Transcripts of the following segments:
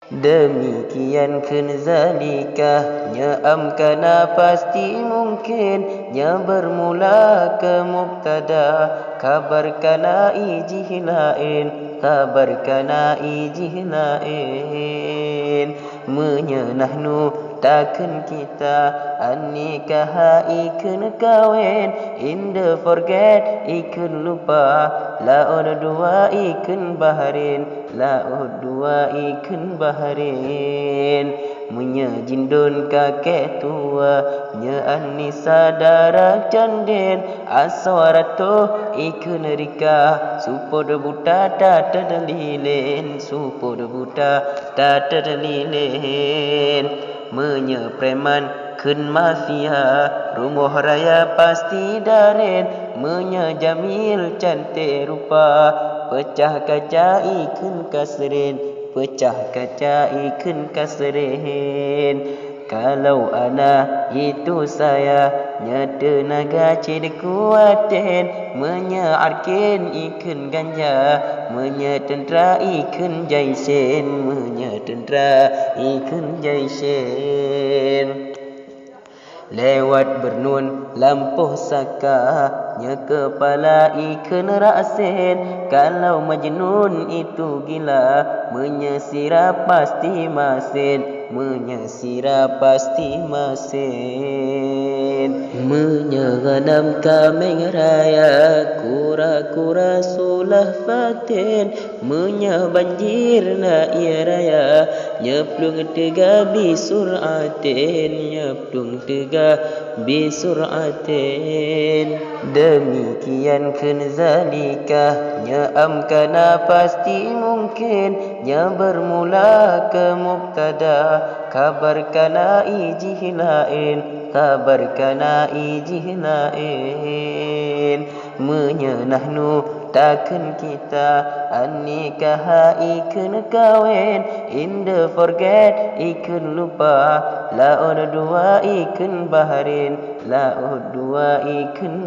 Demikian zalikah amkana pasti mungkin bermula ke mubtada kabar kana ijih lain nahnu takkan kita nikah ikun kawin inda forget ikun lupa laud dua ikun baharin jindun kakek tua Anissa darah canden aswarato ikun rika supod buta tata dalilin preman kun mafia rumah raya pasti daren jamil cantik rupa pecah kaca ikun kasrin kalau ana itu saya tenaga cid kuatin arkin ikun ganja tentera ikun jaisin lewat bernun lampuh saka kepala ikun rasin kalau majnun itu gila menyesirap pasti masin menyeganam kameng raya kura-kura sulah fatin banjir na ia raya nyeplung tega bisuratin demikian zalikah amkana pasti mungkin bermula ke mubtada kabar kana ijih lain nahnu takkan kita nikah ikun kawin inda forget ikun lupa laud dua ikun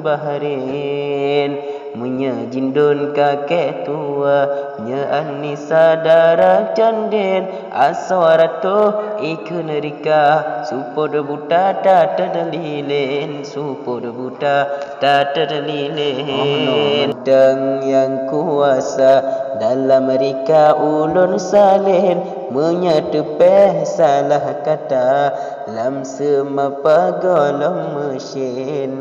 baharin jindun kakek tua Anissa darah canden aswarato ikun rika supod buta tata dalilin Dang yang kuasa dalam rika ulun salin menyetepeh salah kata lam semapa golong mesin